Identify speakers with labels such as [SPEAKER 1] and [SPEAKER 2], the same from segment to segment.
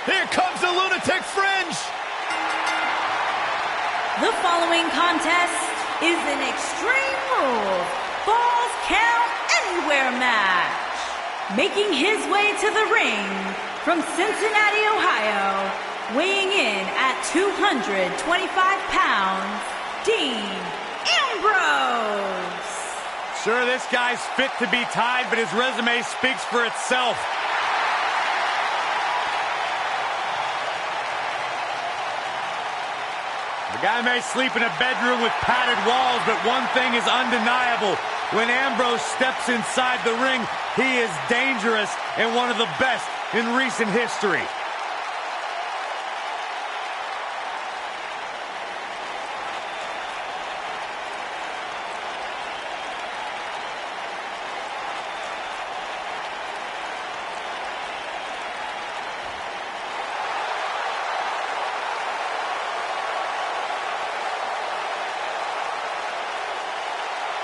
[SPEAKER 1] Here comes the lunatic fringe.
[SPEAKER 2] The following contest is an Extreme Rules Falls Count Anywhere match. Making his way to the ring from Cincinnati, Ohio, weighing in at 225 pounds, Dean Ambrose.
[SPEAKER 3] Sure, this guy's fit to be tied, but his resume speaks for itself. The guy may sleep in a bedroom with padded walls, but one thing is undeniable. When Ambrose steps inside the ring, he is dangerous and one of the best in recent history.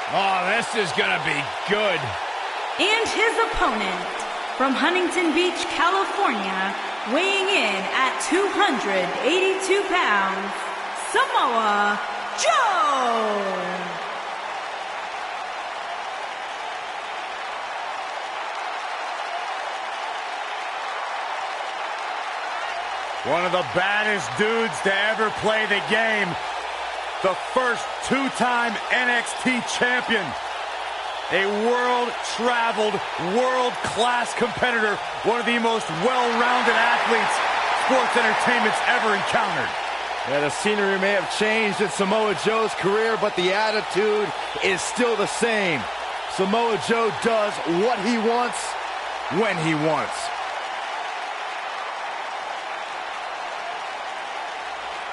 [SPEAKER 1] Oh, this is gonna be good.
[SPEAKER 2] And his opponent, from Huntington Beach, California, weighing in at 282 pounds, Samoa Joe.
[SPEAKER 3] One of the baddest dudes to ever play the game. The first two-time NXT champion. A world-traveled, world-class competitor. One of the most well-rounded athletes sports entertainment's ever encountered.
[SPEAKER 1] Yeah, the scenery may have changed in Samoa Joe's career, but the attitude is still the same. Samoa Joe does what he wants, when he wants.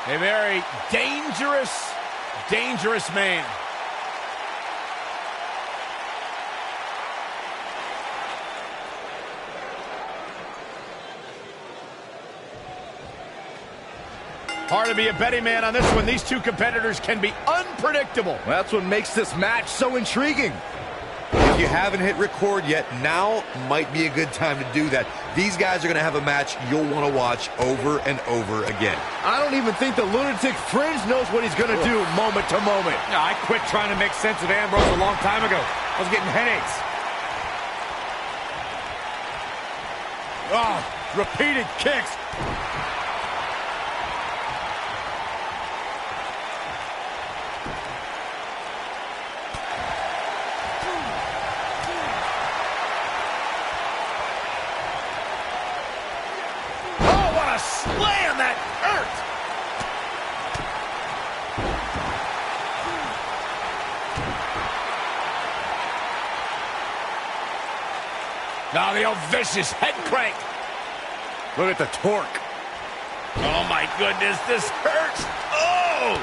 [SPEAKER 1] A very dangerous man. Hard to be a betting man on this one. These two competitors can be unpredictable. Well, that's what makes this match so intriguing.
[SPEAKER 4] If you haven't hit record yet, now might be a good time to do that. These guys are going to have a match you'll want to watch over and over again.
[SPEAKER 1] I don't even think the lunatic fringe knows what he's going to do moment to moment.
[SPEAKER 3] No, I quit trying to make sense of Ambrose a long time ago. I was getting headaches. Oh, repeated kicks.
[SPEAKER 1] Slam that hurt. Now the old vicious head crank. Look at the torque. Oh my goodness, this hurts. Oh!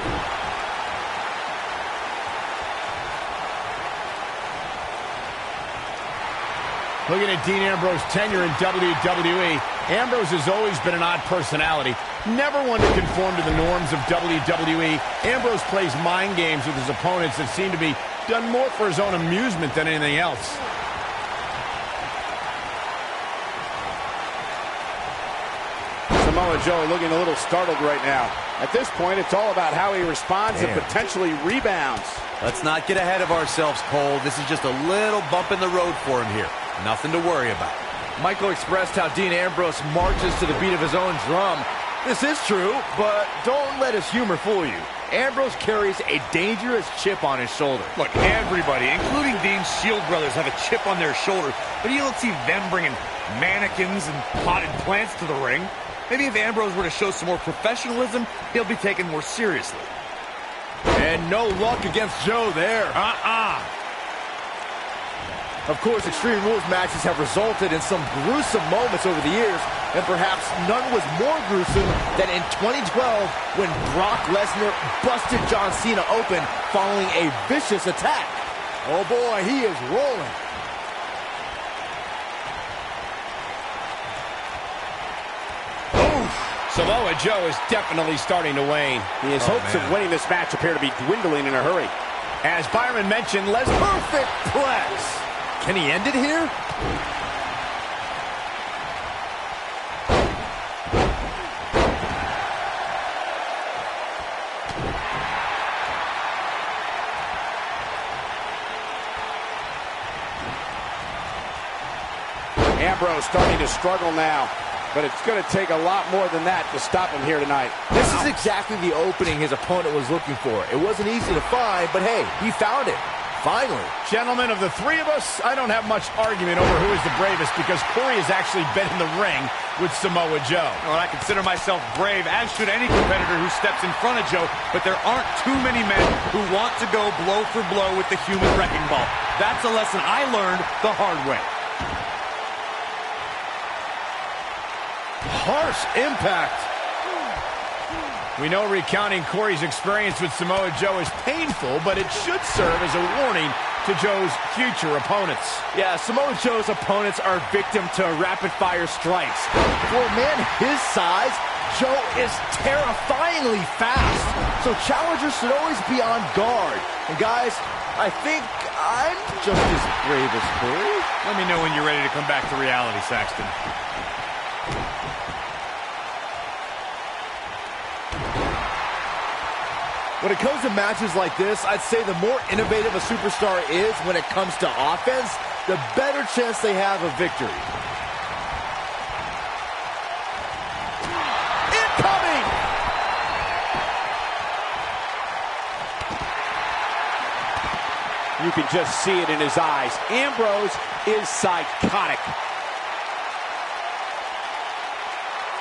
[SPEAKER 1] Looking at Dean Ambrose's tenure in WWE, Ambrose has always been an odd personality. Never one to conform to the norms of WWE. Ambrose plays mind games with his opponents that seem to be done more for his own amusement than anything else. Samoa Joe looking a little startled right now. At this point, it's all about how he responds and potentially rebounds.
[SPEAKER 5] Let's not get ahead of ourselves, Cole. This is just a little bump in the road for him here. Nothing to worry about.
[SPEAKER 1] Michael expressed how Dean Ambrose marches to the beat of his own drum. This is true, but don't let his humor fool you. Ambrose carries a dangerous chip on his shoulder.
[SPEAKER 6] Look, everybody, including Dean's Shield brothers, have a chip on their shoulder, but you don't see them bringing mannequins and potted plants to the ring. Maybe if Ambrose were to show some more professionalism, he'll be taken more seriously.
[SPEAKER 1] And no luck against Joe there. Of course, Extreme Rules matches have resulted in some gruesome moments over the years, and perhaps none was more gruesome than in 2012 when Brock Lesnar busted John Cena open following a vicious attack. Oh boy, he is rolling. Samoa Joe is definitely starting to wane. His hopes of winning this match appear to be dwindling in a hurry. As Byron mentioned, perfect plex. Can he end it here?
[SPEAKER 7] Ambrose starting to struggle now. But it's going to take a lot more than that to stop him here tonight.
[SPEAKER 1] This is exactly the opening his opponent was looking for. It wasn't easy to find, but hey, he found it. Finally.
[SPEAKER 3] Gentlemen, of the three of us, I don't have much argument over who is the bravest because Corey has actually been in the ring with Samoa Joe.
[SPEAKER 6] Well, I consider myself brave, as should any competitor who steps in front of Joe, but there aren't too many men who want to go blow for blow with the human wrecking ball. That's a lesson I learned the hard way.
[SPEAKER 1] Harsh impact.
[SPEAKER 3] We know recounting Corey's experience with Samoa Joe is painful, but it should serve as a warning to Joe's future opponents.
[SPEAKER 1] Yeah, Samoa Joe's opponents are victim to rapid-fire strikes. For a man his size, Joe is terrifyingly fast. So challengers should always be on guard. And guys, I think I'm just as brave as Corey.
[SPEAKER 6] Let me know when you're ready to come back to reality, Saxton.
[SPEAKER 1] When it comes to matches like this, I'd say the more innovative a superstar is when it comes to offense, the better chance they have of victory. Incoming!
[SPEAKER 7] You can just see it in his eyes. Ambrose is psychotic.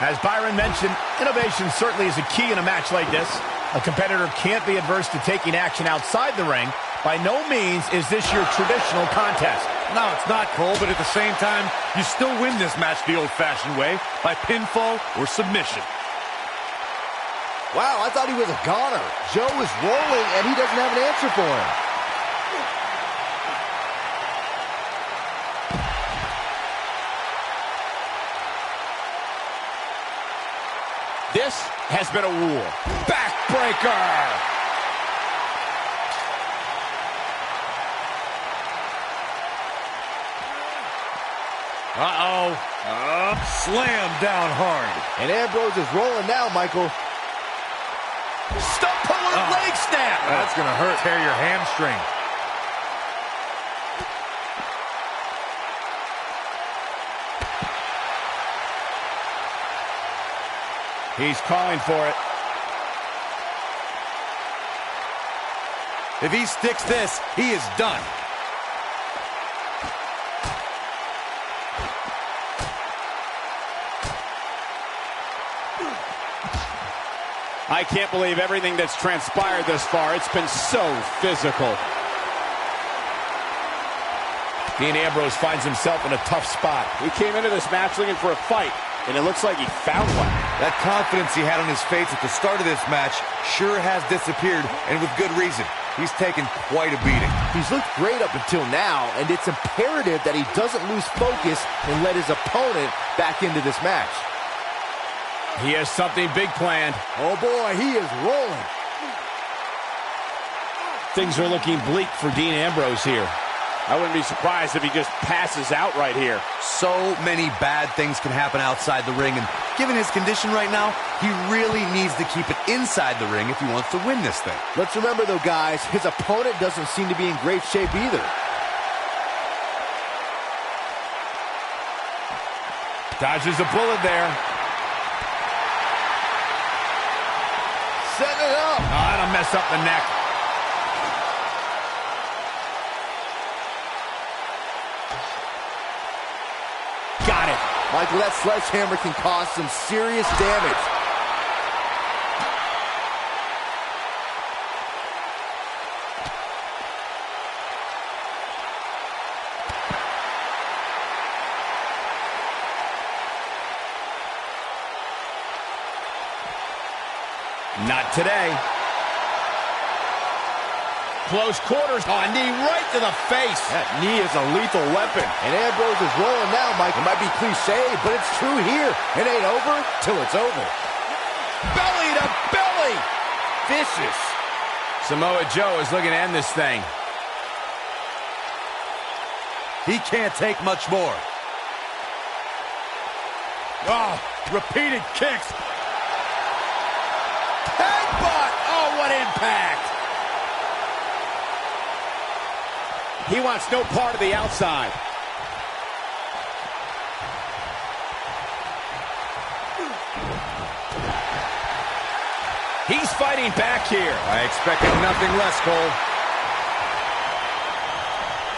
[SPEAKER 3] As Byron mentioned, innovation certainly is a key in a match like this. A competitor can't be adverse to taking action outside the ring. By no means is this your traditional contest.
[SPEAKER 6] No, it's not, Cole, but at the same time, you still win this match the old-fashioned way, by pinfall or submission.
[SPEAKER 1] Wow, I thought he was a goner. Joe is rolling, and he doesn't have an answer for him.
[SPEAKER 7] This has been a war. Backbreaker!
[SPEAKER 6] Slam down hard.
[SPEAKER 1] And Ambrose is rolling now, Michael.
[SPEAKER 3] Stump puller leg snap.
[SPEAKER 6] That's going to hurt. Tear your hamstring.
[SPEAKER 3] He's calling for it.
[SPEAKER 6] If he sticks this, he is done.
[SPEAKER 7] I can't believe everything that's transpired thus far. It's been so physical.
[SPEAKER 3] Dean Ambrose finds himself in a tough spot.
[SPEAKER 7] He came into this match looking for a fight, and it looks like he found one.
[SPEAKER 4] That confidence he had on his face at the start of this match sure has disappeared, and with good reason. He's taken quite a beating.
[SPEAKER 1] He's looked great up until now, and it's imperative that he doesn't lose focus and let his opponent back into this match.
[SPEAKER 3] He has something big planned.
[SPEAKER 1] Oh boy, he is rolling.
[SPEAKER 3] Things are looking bleak for Dean Ambrose here.
[SPEAKER 7] I wouldn't be surprised if he just passes out right here.
[SPEAKER 4] So many bad things can happen outside the ring, and given his condition right now, he really needs to keep it inside the ring if he wants to win this thing.
[SPEAKER 1] Let's remember, though, guys, his opponent doesn't seem to be in great shape either.
[SPEAKER 3] Dodges a bullet there.
[SPEAKER 1] Setting it up.
[SPEAKER 3] Oh, that'll mess up the neck. Got it.
[SPEAKER 1] Michael, that sledgehammer can cause some serious damage.
[SPEAKER 3] Not today. Close quarters. Oh, a knee right to the face.
[SPEAKER 1] That knee is a lethal weapon. And Ambrose is rolling now, Mike. It might be cliche, but it's true here. It ain't over till it's over.
[SPEAKER 3] Belly to belly.
[SPEAKER 1] Vicious.
[SPEAKER 3] Samoa Joe is looking to end this thing.
[SPEAKER 4] He can't take much more.
[SPEAKER 3] Oh, repeated kicks. Headbutt. Oh, what impact.
[SPEAKER 7] He wants no part of the outside. He's fighting back here.
[SPEAKER 3] I expected nothing less, Cole.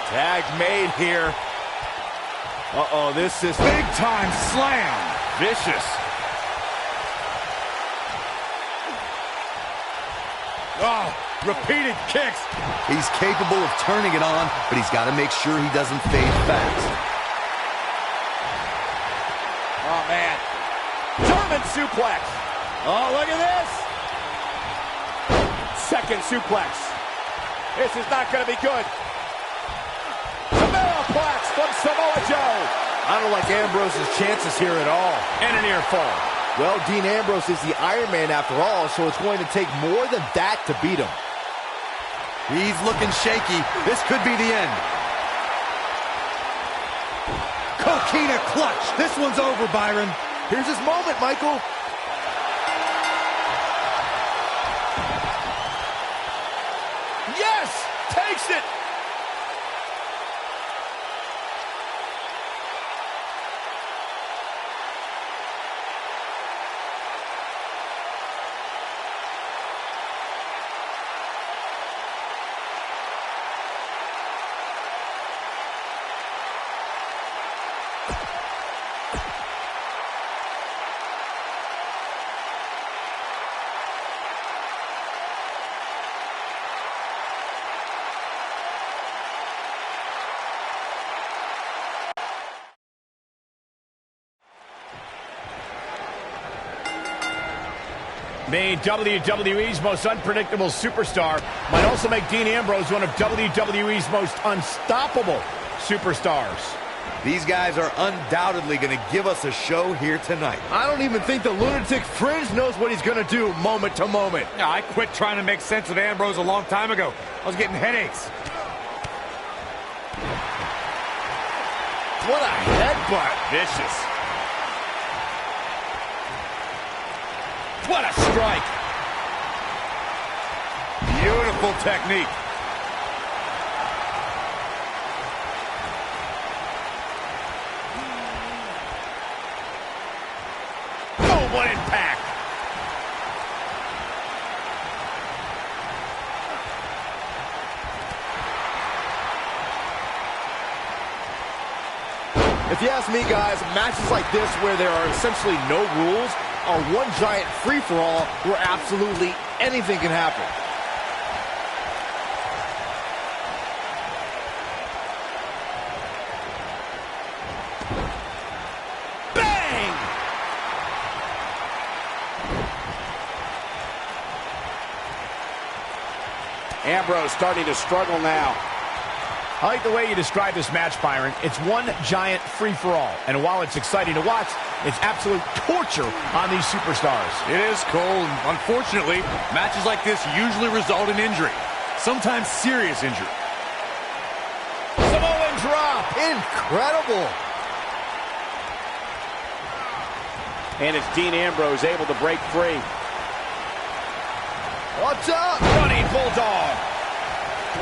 [SPEAKER 1] Tag made here. Uh-oh, this is
[SPEAKER 3] Big time slam.
[SPEAKER 1] vicious.
[SPEAKER 3] Oh, repeated kicks.
[SPEAKER 4] He's capable of turning it on, but he's got to make sure he doesn't fade fast.
[SPEAKER 1] Oh, man. German suplex. Oh, look at this. Second suplex. This is not going to be good. Samoaplex from Samoa Joe. I don't like Ambrose's chances here at all.
[SPEAKER 7] And an ear fall.
[SPEAKER 1] Well, Dean Ambrose is the Iron Man after all, so it's going to take more than that to beat him.
[SPEAKER 4] He's looking shaky. This could be the end.
[SPEAKER 3] Coquina clutch. This one's over, Byron.
[SPEAKER 1] Here's his moment, Michael. Yes! Takes it!
[SPEAKER 7] Being WWE's most unpredictable superstar might also make Dean Ambrose one of WWE's most unstoppable superstars.
[SPEAKER 4] These guys are undoubtedly going to give us a show here tonight.
[SPEAKER 1] I don't even think the Lunatic Fringe knows what he's going to do moment to moment.
[SPEAKER 6] Yeah, I quit trying to make sense of Ambrose a long time ago. I was getting headaches.
[SPEAKER 1] What a headbutt.
[SPEAKER 7] Vicious. What a strike.
[SPEAKER 3] Beautiful technique.
[SPEAKER 7] Oh, what impact.
[SPEAKER 1] If you ask me, guys, matches like this where there are essentially no rules are one giant free-for-all where absolutely anything can happen.
[SPEAKER 7] Bang! Ambrose starting to struggle now. I like the way you describe this match, Byron. It's one giant free-for-all. And while it's exciting to watch, it's absolute torture on these superstars.
[SPEAKER 6] It is, Cole. Unfortunately, matches like this usually result in injury. Sometimes serious injury.
[SPEAKER 1] Samoan drop. Incredible.
[SPEAKER 7] And it's Dean Ambrose able to break free.
[SPEAKER 1] What's up?
[SPEAKER 7] Running Bulldog.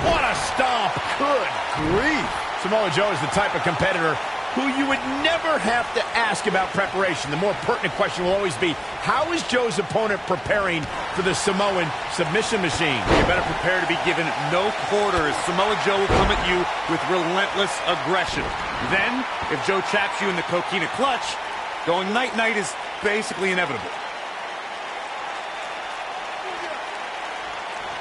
[SPEAKER 7] What a stomp.
[SPEAKER 1] Good grief.
[SPEAKER 7] Samoa Joe is the type of competitor who you would never have to ask about preparation. The more pertinent question will always be, how is Joe's opponent preparing for the Samoan submission machine?
[SPEAKER 6] You better prepare to be given no quarters. Samoa Joe will come at you with relentless aggression. Then, if Joe traps you in the Coquina clutch, going night-night is basically inevitable.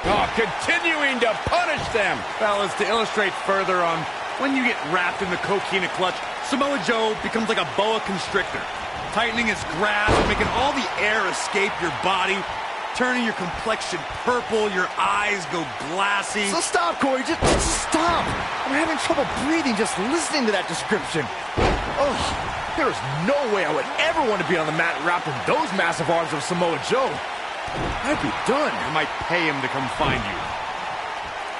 [SPEAKER 7] Oh, continuing to punish them.
[SPEAKER 6] Fellas, to illustrate further on when you get wrapped in the Coquina clutch, Samoa Joe becomes like a boa constrictor, tightening his grasp, making all the air escape your body, turning your complexion purple, your eyes go glassy.
[SPEAKER 1] So stop, Corey. Just stop. I'm having trouble breathing just listening to that description. Oh, there is no way I would ever want to be on the mat wrapped in those massive arms of Samoa Joe. I'd be done.
[SPEAKER 6] I might pay him to come find you.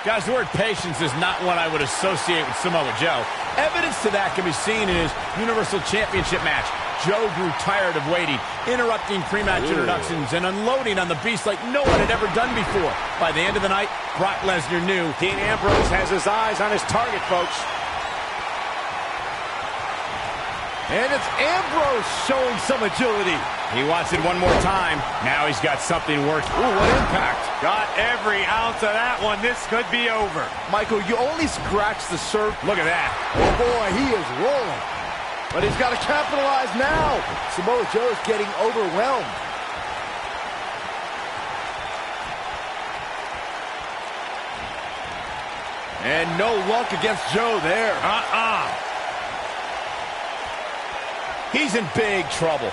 [SPEAKER 7] Guys, the word patience is not what I would associate with Samoa Joe. Evidence to that can be seen in his Universal Championship match. Joe grew tired of waiting, interrupting pre-match introductions and unloading on the Beast like no one had ever done before. By the end of the night, Brock Lesnar knew Dean Ambrose has his eyes on his target, folks.
[SPEAKER 1] And it's Ambrose showing some agility.
[SPEAKER 7] He wants it one more time. Now he's got something working.
[SPEAKER 1] Ooh, what impact.
[SPEAKER 3] Got every ounce of that one. This could be over.
[SPEAKER 1] Michael, you only scratched the surface.
[SPEAKER 7] Look at that.
[SPEAKER 1] Oh, boy, he is rolling. But he's got to capitalize now. Samoa Joe is getting overwhelmed. And no luck against Joe there.
[SPEAKER 7] He's in big trouble.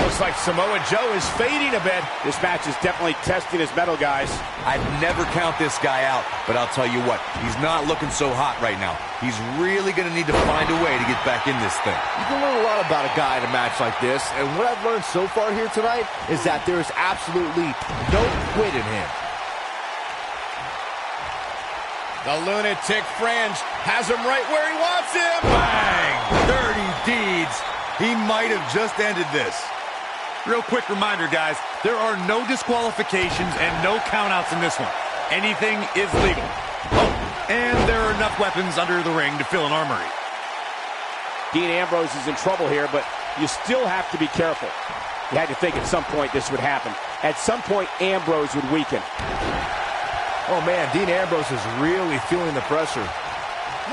[SPEAKER 7] Looks like Samoa Joe is fading a bit. This match is definitely testing his mettle, guys.
[SPEAKER 5] I'd never count this guy out, but I'll tell you what, he's not looking so hot right now. He's really going to need to find a way to get back in this thing.
[SPEAKER 1] You can learn a lot about a guy in a match like this, and what I've learned so far here tonight is that there is absolutely no quit in him.
[SPEAKER 7] The lunatic fringe has him right where he wants him.
[SPEAKER 3] Bang! Dirty deeds. He might have just ended this. Real quick reminder, guys, there are no disqualifications and no countouts in this one. Anything is legal. Oh, and there are enough weapons under the ring to fill an armory.
[SPEAKER 7] Dean Ambrose is in trouble here, but you still have to be careful. You had to think at some point this would happen. At some point, Ambrose would weaken.
[SPEAKER 1] Oh, man, Dean Ambrose is really feeling the pressure.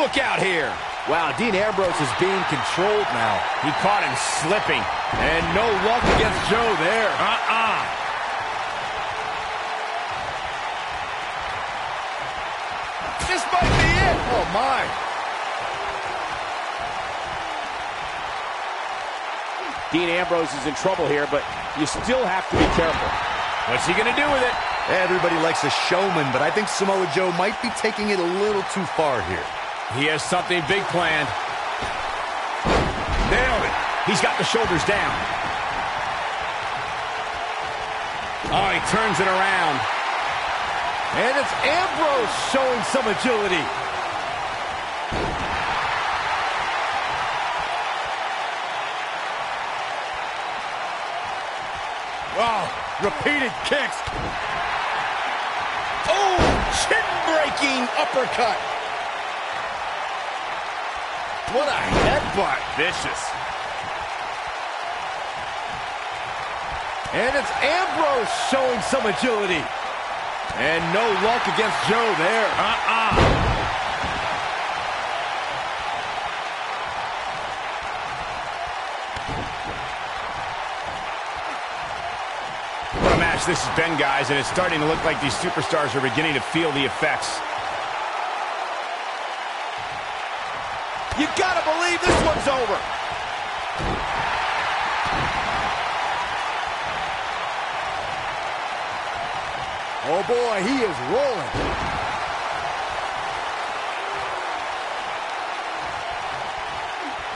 [SPEAKER 7] Look out here.
[SPEAKER 1] Wow, Dean Ambrose is being controlled now.
[SPEAKER 7] He caught him slipping.
[SPEAKER 1] And no luck against Joe there.
[SPEAKER 7] This might be it.
[SPEAKER 1] Oh, my.
[SPEAKER 7] Dean Ambrose is in trouble here, but you still have to be careful. What's he going to do with it?
[SPEAKER 4] Everybody likes a showman, but I think Samoa Joe might be taking it a little too far here.
[SPEAKER 7] He has something big planned.
[SPEAKER 3] Nailed it.
[SPEAKER 7] He's got the shoulders down. Oh, he turns it around.
[SPEAKER 1] And it's Ambrose showing some agility.
[SPEAKER 3] Wow, repeated kicks.
[SPEAKER 7] Oh, chin-breaking uppercut.
[SPEAKER 1] What a headbutt.
[SPEAKER 3] Vicious.
[SPEAKER 1] And it's Ambrose showing some agility. And no luck against Joe there.
[SPEAKER 7] What a match this has been, guys, and it's starting to look like these superstars are beginning to feel the effects.
[SPEAKER 1] You gotta believe this one's over. Oh boy, he is rolling.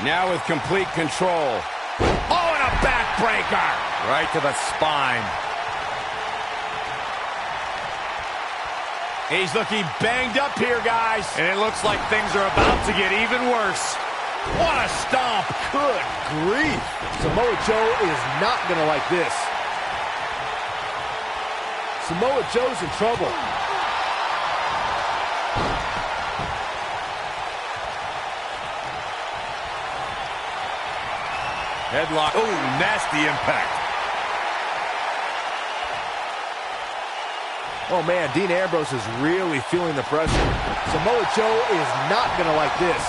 [SPEAKER 7] Now with complete control. Oh, and a backbreaker.
[SPEAKER 3] Right to the spine.
[SPEAKER 7] He's looking banged up here, guys.
[SPEAKER 3] And it looks like things are about to get even worse.
[SPEAKER 7] What a stomp.
[SPEAKER 1] Good grief. Samoa Joe is not gonna like this. Samoa Joe's in trouble.
[SPEAKER 3] Headlock. Oh, nasty impact.
[SPEAKER 1] Oh man, Dean Ambrose is really feeling the pressure. Samoa Joe is not gonna like this.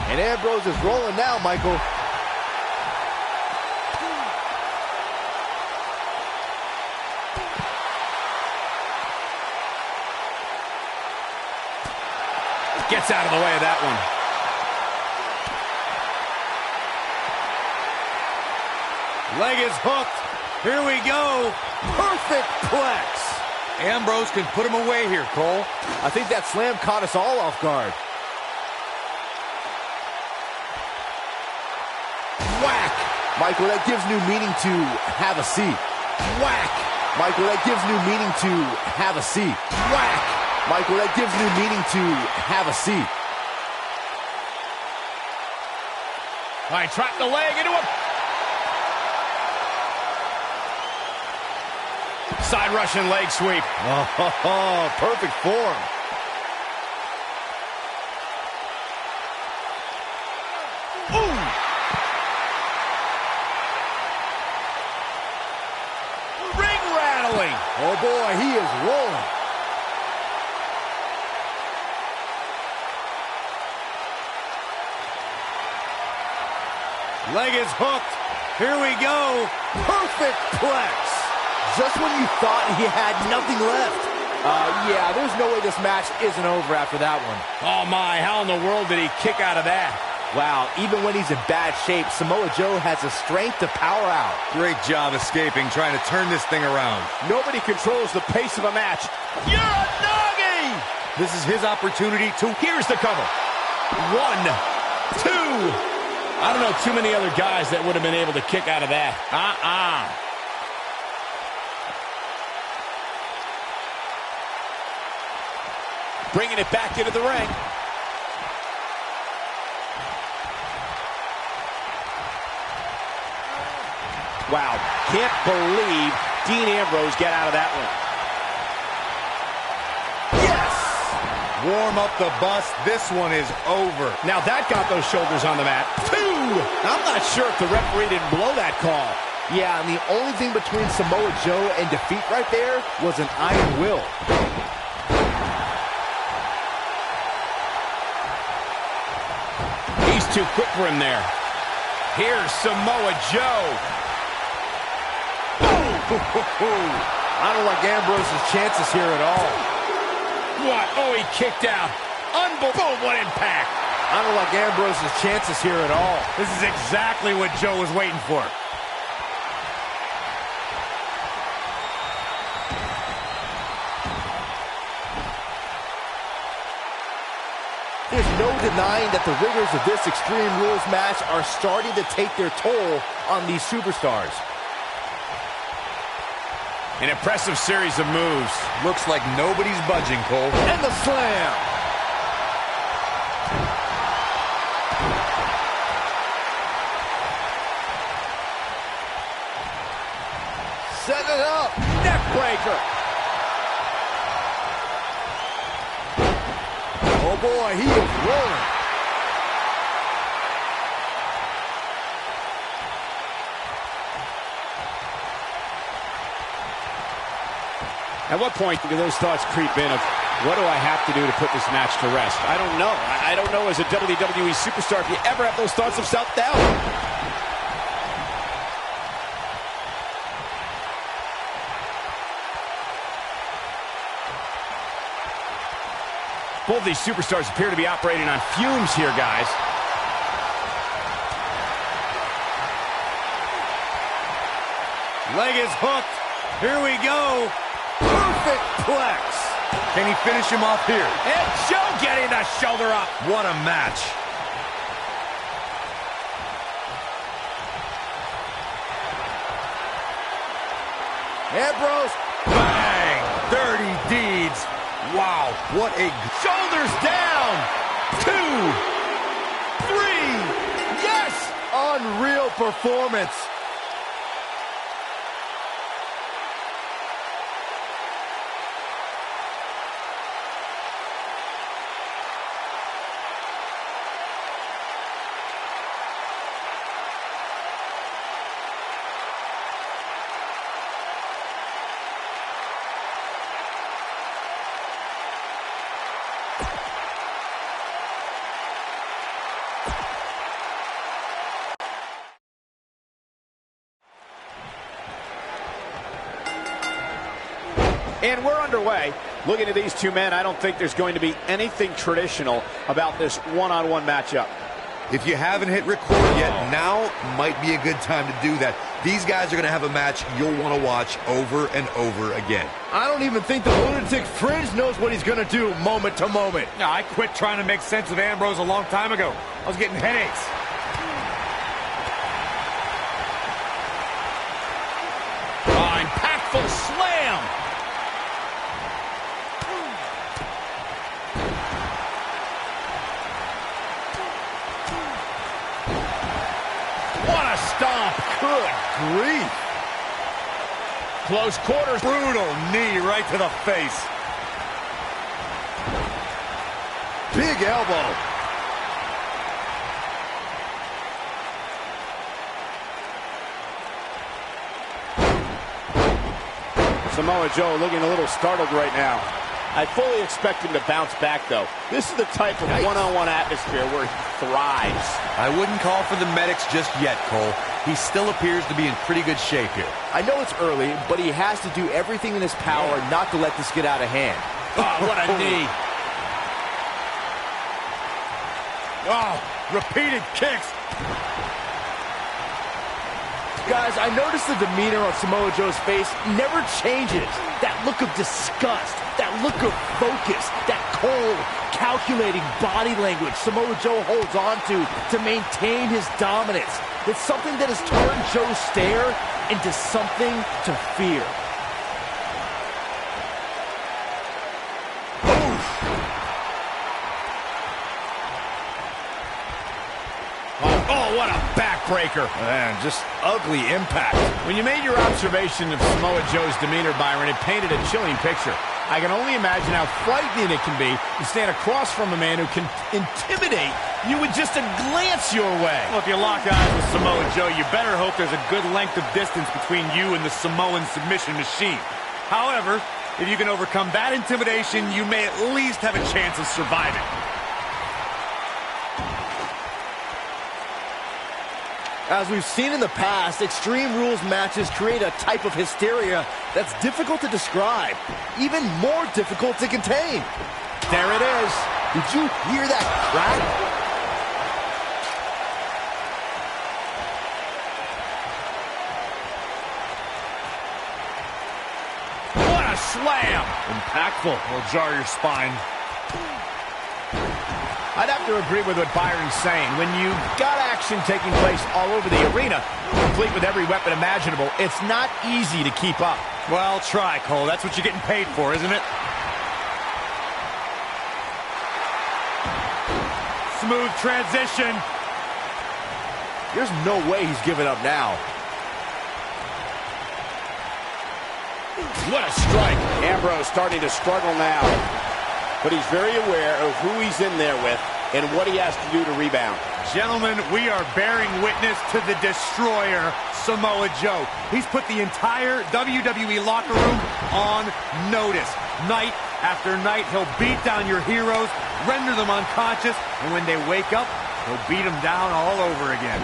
[SPEAKER 1] And Ambrose is rolling now, Michael.
[SPEAKER 7] Gets out of the way of that one.
[SPEAKER 3] Leg is hooked. Here we go.
[SPEAKER 1] Perfect plex.
[SPEAKER 3] Ambrose can put him away here, Cole.
[SPEAKER 1] I think that slam caught us all off guard. Whack! Michael, that gives new meaning to have a seat. Whack! Michael, that gives new meaning to have a seat. Whack! Michael, that gives new meaning to have a seat.
[SPEAKER 7] All right, trapped the leg into a... Side Russian leg sweep.
[SPEAKER 1] Oh, perfect form.
[SPEAKER 7] Ooh. Ring rattling.
[SPEAKER 1] Oh boy, he is rolling.
[SPEAKER 3] Leg is hooked. Here we go.
[SPEAKER 1] Perfect plex. Just when you thought he had nothing left. Yeah, there's no way this match isn't over after that one.
[SPEAKER 7] Oh my, how in the world did he kick out of that?
[SPEAKER 1] Wow, even when he's in bad shape, Samoa Joe has the strength to power out.
[SPEAKER 5] Great job escaping, trying to turn this thing around.
[SPEAKER 7] Nobody controls the pace of a match. You're a doggy!
[SPEAKER 5] This is his opportunity to...
[SPEAKER 7] Here's the cover. 1, 2. I don't know too many other guys that would have been able to kick out of that. Bringing it back into the ring. Wow, can't believe Dean Ambrose got out of that one.
[SPEAKER 1] Yes!
[SPEAKER 5] Warm up the bus. This one is over.
[SPEAKER 7] Now that got those shoulders on the mat. 2! I'm not sure if the referee didn't blow that call.
[SPEAKER 1] Yeah, and the only thing between Samoa Joe and defeat right there was an iron will.
[SPEAKER 7] He's too quick for him there. Here's Samoa Joe.
[SPEAKER 1] I don't like Ambrose's chances here at all.
[SPEAKER 7] What? Oh, he kicked out. Unbelievable. What impact.
[SPEAKER 1] I don't like Ambrose's chances here at all.
[SPEAKER 3] This is exactly what Joe was waiting for.
[SPEAKER 1] There's no denying that the rigors of this Extreme Rules match are starting to take their toll on these superstars.
[SPEAKER 7] An impressive series of moves.
[SPEAKER 5] Looks like nobody's budging, Cole.
[SPEAKER 1] And the slam. Set it up. Neck breaker. Oh boy, he is rolling.
[SPEAKER 7] At what point do those thoughts creep in of, what do I have to do to put this match to rest? I don't know. I don't know as a WWE superstar if you ever have those thoughts of self-doubt. Both these superstars appear to be operating on fumes here, guys.
[SPEAKER 3] Leg is hooked. Here we go.
[SPEAKER 1] Perfect plex.
[SPEAKER 5] Can he finish him off here?
[SPEAKER 7] And Joe getting the shoulder up.
[SPEAKER 5] What a match.
[SPEAKER 1] Ambrose.
[SPEAKER 3] Bang! Dirty deeds.
[SPEAKER 5] Wow, what a...
[SPEAKER 7] Shoulders down. 2, 3.
[SPEAKER 1] Yes! Unreal performance.
[SPEAKER 7] And we're underway. Looking at these two men, I don't think there's going to be anything traditional about this one-on-one matchup.
[SPEAKER 4] If you haven't hit record yet, now might be a good time to do that. These guys are going to have a match you'll want to watch over and over again.
[SPEAKER 1] I don't even think the Lunatic Fringe knows what he's going to do moment to moment.
[SPEAKER 3] No, I quit trying to make sense of Ambrose a long time ago. I was getting headaches.
[SPEAKER 7] Oh, impactful slam. What a stomp.
[SPEAKER 1] Good grief.
[SPEAKER 7] Close quarters.
[SPEAKER 6] Brutal knee right to the face.
[SPEAKER 1] Big elbow.
[SPEAKER 7] Samoa Joe looking a little startled right now. I fully expect him to bounce back, though. This is the type of one-on-one atmosphere where he thrives.
[SPEAKER 5] I wouldn't call for the medics just yet, Cole. He still appears to be in pretty good shape here.
[SPEAKER 1] I know it's early, but he has to do everything in his power not to let this get out of hand.
[SPEAKER 7] Oh, what a knee.
[SPEAKER 3] Oh, repeated kicks.
[SPEAKER 1] Guys, I noticed the demeanor on Samoa Joe's face never changes. That look of disgust, that look of focus, that cold, calculating body language Samoa Joe holds on to maintain his dominance. It's something that has turned Joe's stare into something to fear.
[SPEAKER 7] Oh, what a backbreaker.
[SPEAKER 3] Man, just ugly impact.
[SPEAKER 7] When you made your observation of Samoa Joe's demeanor, Byron, it painted a chilling picture. I can only imagine how frightening it can be to stand across from a man who can intimidate you with just a glance your way.
[SPEAKER 6] Well, if you lock eyes with Samoa Joe, you better hope there's a good length of distance between you and the Samoan submission machine. However, if you can overcome that intimidation, you may at least have a chance of surviving.
[SPEAKER 1] As we've seen in the past, Extreme Rules matches create a type of hysteria that's difficult to describe, even more difficult to contain.
[SPEAKER 7] There it is.
[SPEAKER 1] Did you hear that crack?
[SPEAKER 7] What a slam.
[SPEAKER 6] Impactful. Will jar your spine.
[SPEAKER 7] I'd have to agree with what Byron's saying. When you've got action taking place all over the arena, complete with every weapon imaginable, it's not easy to keep up.
[SPEAKER 6] Well, try, Cole. That's what you're getting paid for, isn't it? Smooth transition.
[SPEAKER 1] There's no way he's giving up now.
[SPEAKER 7] What a strike. Ambrose starting to struggle now. But he's very aware of who he's in there with and what he has to do to rebound.
[SPEAKER 6] Gentlemen, we are bearing witness to the destroyer, Samoa Joe. He's put the entire WWE locker room on notice. Night after night, he'll beat down your heroes, render them unconscious, and when they wake up, he'll beat them down all over again.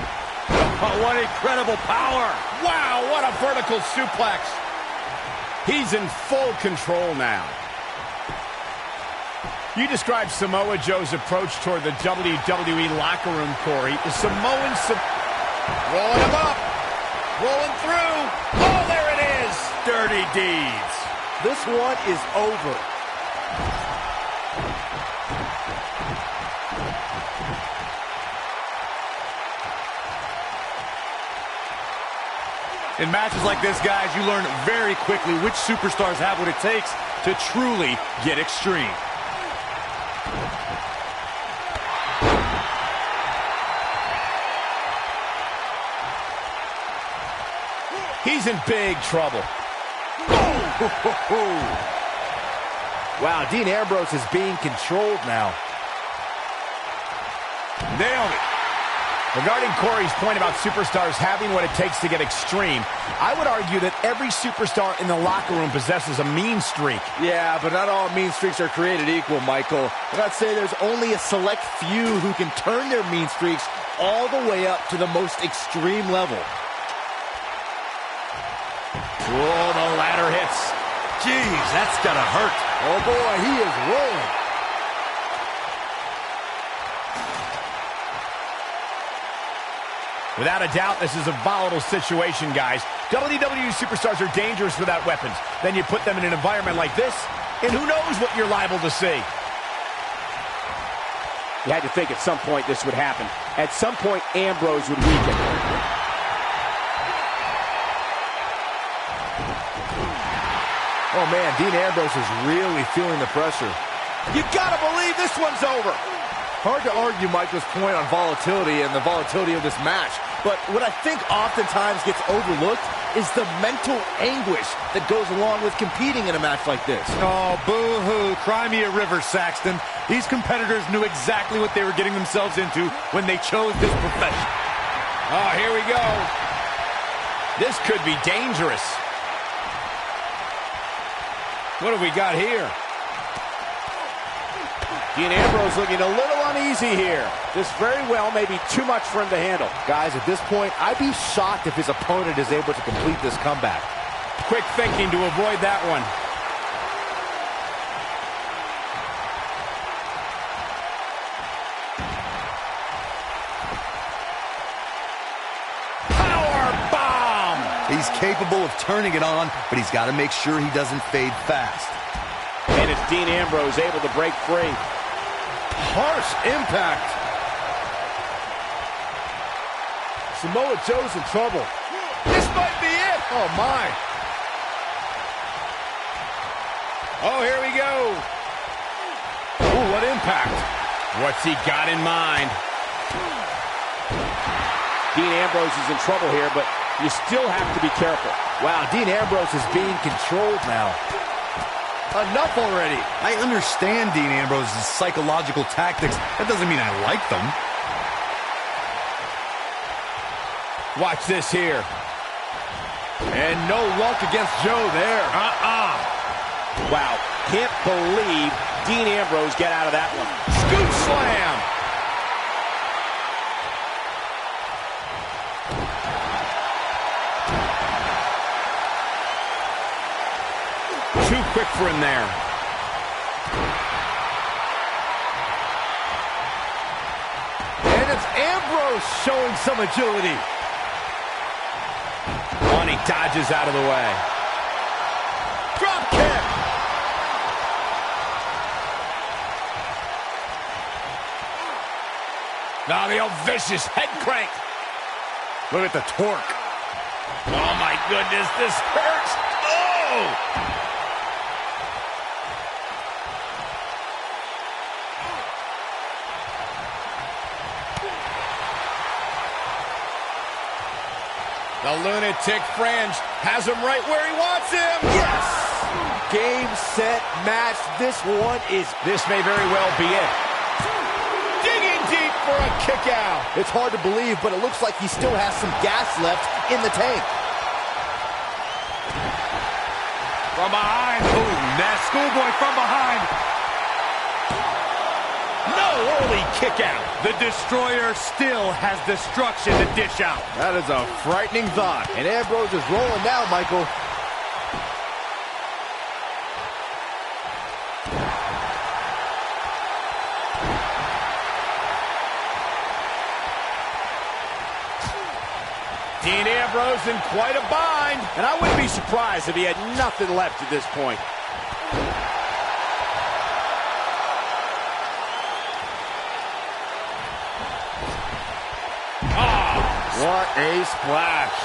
[SPEAKER 7] Oh, what incredible power. Wow, what a vertical suplex. He's in full control now. You described Samoa Joe's approach toward the WWE locker room, Corey. The Samoans rolling him up, rolling through. Oh, there it is. Dirty deeds.
[SPEAKER 1] This one is over.
[SPEAKER 6] In matches like this, guys, you learn very quickly which superstars have what it takes to truly get extreme.
[SPEAKER 7] He's in big trouble.
[SPEAKER 1] Wow, Dean Ambrose is being controlled now.
[SPEAKER 6] Nailed it.
[SPEAKER 7] Regarding Corey's point about superstars having what it takes to get extreme, I would argue that every superstar in the locker room possesses a mean streak.
[SPEAKER 1] Yeah, but not all mean streaks are created equal, Michael. And I'd say there's only a select few who can turn their mean streaks all the way up to the most extreme level.
[SPEAKER 7] Oh, the ladder hits.
[SPEAKER 6] Jeez, that's gotta hurt.
[SPEAKER 1] Oh boy, he is rolling.
[SPEAKER 7] Without a doubt, this is a volatile situation, guys. WWE superstars are dangerous without weapons. Then you put them in an environment like this, and who knows what you're liable to see. You had to think at some point this would happen. At some point, Ambrose would weaken.
[SPEAKER 1] Oh man, Dean Ambrose is really feeling the pressure.
[SPEAKER 7] You gotta believe this one's over.
[SPEAKER 1] Hard to argue Michael's point on volatility and the volatility of this match, but what I think oftentimes gets overlooked is the mental anguish that goes along with competing in a match like this.
[SPEAKER 3] Oh, boo-hoo. Cry me a river, Saxton. These competitors knew exactly what they were getting themselves into when they chose this profession.
[SPEAKER 7] Oh, here we go. This could be dangerous. What have we got here? Dean Ambrose looking a little uneasy here.
[SPEAKER 1] This very well may be too much for him to handle. Guys, at this point, I'd be shocked if his opponent is able to complete this comeback.
[SPEAKER 7] Quick thinking to avoid that one. Power bomb!
[SPEAKER 5] He's capable of turning it on, but he's got to make sure he doesn't fade fast.
[SPEAKER 7] And it's Dean Ambrose able to break free.
[SPEAKER 1] Harsh impact. Samoa Joe's in trouble. This might be it. Oh, my.
[SPEAKER 7] Oh, here we go.
[SPEAKER 1] Ooh, what impact.
[SPEAKER 7] What's he got in mind? Dean Ambrose is in trouble here, but you still have to be careful.
[SPEAKER 1] Wow, Dean Ambrose is being controlled now. Enough already.
[SPEAKER 3] I understand Dean Ambrose's psychological tactics. That doesn't mean I like them.
[SPEAKER 7] Watch this here.
[SPEAKER 1] And no luck against Joe there.
[SPEAKER 7] Wow, can't believe Dean Ambrose get out of that one.
[SPEAKER 1] Scoop slam.
[SPEAKER 7] Too quick for him there.
[SPEAKER 1] And it's Ambrose showing some agility.
[SPEAKER 7] Oh, and he dodges out of the way.
[SPEAKER 1] Drop kick.
[SPEAKER 7] Now the old vicious head crank.
[SPEAKER 3] Look at the torque.
[SPEAKER 7] Oh, my goodness, this hurts. Oh! The lunatic fringe has him right where he wants him.
[SPEAKER 1] Yes. Game, set, match. This may very well be it.
[SPEAKER 7] Digging deep for a kick out.
[SPEAKER 1] It's hard to believe, but it looks like he still has some gas left in the tank.
[SPEAKER 3] From behind. Boom. That schoolboy from behind.
[SPEAKER 7] No early kick out.
[SPEAKER 3] The Destroyer still has destruction to dish out.
[SPEAKER 1] That is a frightening thought. And Ambrose is rolling now, Michael.
[SPEAKER 7] Dean Ambrose in quite a bind. And I wouldn't be surprised if he had nothing left at this point.
[SPEAKER 1] What a splash.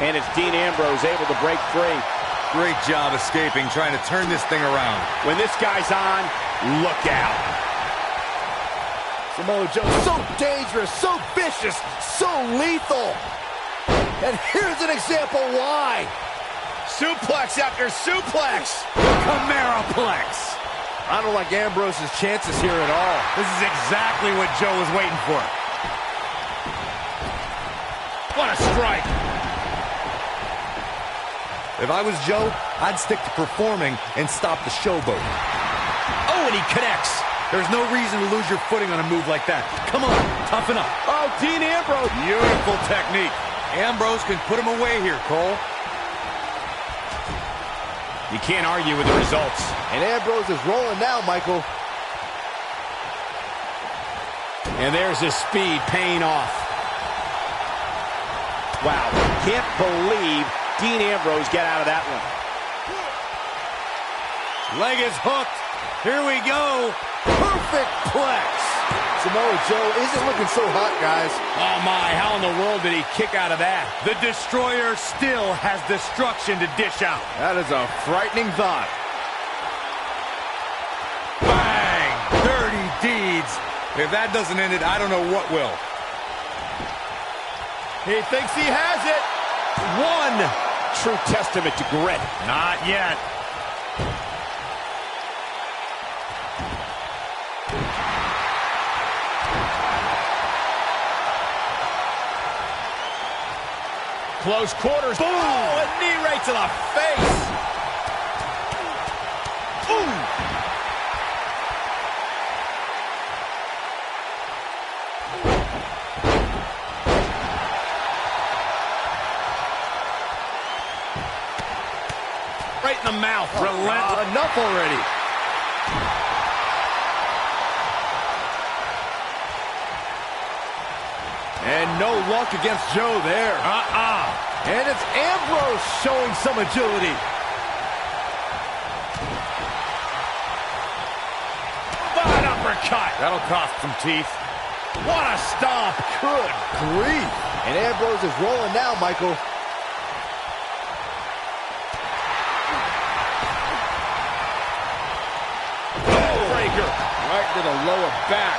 [SPEAKER 7] And it's Dean Ambrose able to break free.
[SPEAKER 3] Great job escaping, trying to turn this thing around.
[SPEAKER 7] When this guy's on, look out.
[SPEAKER 1] Samoa Joe, so dangerous, so vicious, so lethal. And here's an example why.
[SPEAKER 7] Suplex after suplex.
[SPEAKER 3] Chimeraplex.
[SPEAKER 1] I don't like Ambrose's chances here at all.
[SPEAKER 3] This is exactly what Joe was waiting for.
[SPEAKER 7] What a strike.
[SPEAKER 5] If I was Joe, I'd stick to performing and stop the showboat.
[SPEAKER 7] Oh, and he connects.
[SPEAKER 3] There's no reason to lose your footing on a move like that. Come on, toughen up.
[SPEAKER 7] Oh, Dean Ambrose.
[SPEAKER 3] Beautiful technique. Ambrose can put him away here, Cole.
[SPEAKER 7] You can't argue with the results.
[SPEAKER 1] And Ambrose is rolling now, Michael.
[SPEAKER 7] And there's his speed paying off. Wow, can't believe Dean Ambrose got out of that one.
[SPEAKER 3] Leg is hooked. Here we go.
[SPEAKER 1] Perfect plex. Samoa Joe isn't looking so hot, guys.
[SPEAKER 7] Oh, my, how in the world did he kick out of that?
[SPEAKER 3] The Destroyer still has destruction to dish out.
[SPEAKER 1] That is a frightening thought.
[SPEAKER 3] Bang! Dirty deeds. If that doesn't end it, I don't know what will.
[SPEAKER 7] He thinks he has it. One true testament to grit.
[SPEAKER 3] Not yet.
[SPEAKER 7] Close quarters. Boom! Oh, a knee right to the face. Ooh! Right in the mouth.
[SPEAKER 3] Relentless.
[SPEAKER 1] Enough already. And no luck against Joe there. And it's Ambrose showing some agility.
[SPEAKER 7] An uppercut.
[SPEAKER 3] That'll cost some teeth.
[SPEAKER 7] What a stomp.
[SPEAKER 1] Good grief. And Ambrose is rolling now, Michael.
[SPEAKER 7] Breaker. Right to the lower back.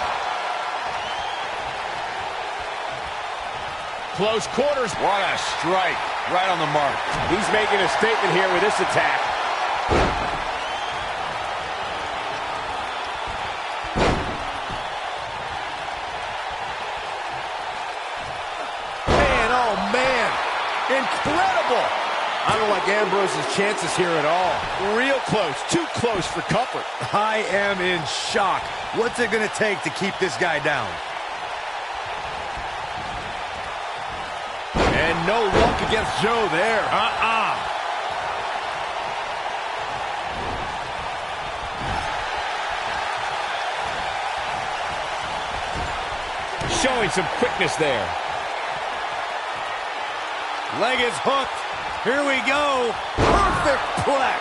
[SPEAKER 7] Close quarters.
[SPEAKER 3] What a strike. Right on the mark.
[SPEAKER 7] He's making a statement here with this attack.
[SPEAKER 1] Man, oh man. Incredible. I don't like Ambrose's chances here at all.
[SPEAKER 7] Real close. Too close for comfort.
[SPEAKER 3] I am in shock. What's it going to take to keep this guy down?
[SPEAKER 1] And no luck against Joe there.
[SPEAKER 7] Showing some quickness there.
[SPEAKER 3] Leg is hooked. Here we go.
[SPEAKER 1] Perfect plex.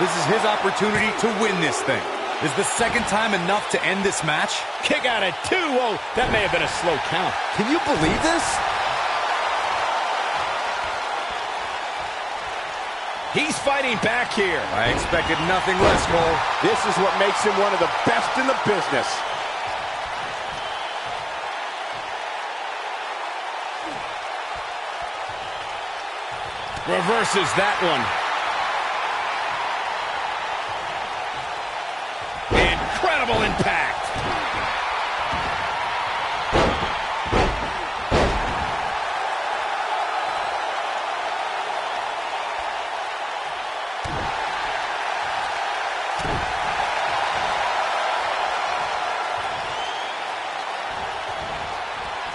[SPEAKER 5] This is his opportunity to win this thing. Is the second time enough to end this match?
[SPEAKER 7] Kick out at 2. Oh, that may have been a slow count.
[SPEAKER 1] Can you believe this?
[SPEAKER 7] He's fighting back here.
[SPEAKER 3] I expected nothing less, Cole.
[SPEAKER 7] This is what makes him one of the best in the business. Reverses that one. Incredible impact.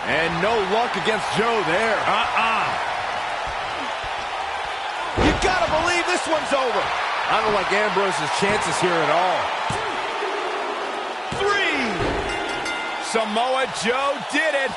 [SPEAKER 1] And no luck against Joe there. You gotta believe this one's over. I don't like Ambrose's chances here at all.
[SPEAKER 7] 3. Samoa Joe did it.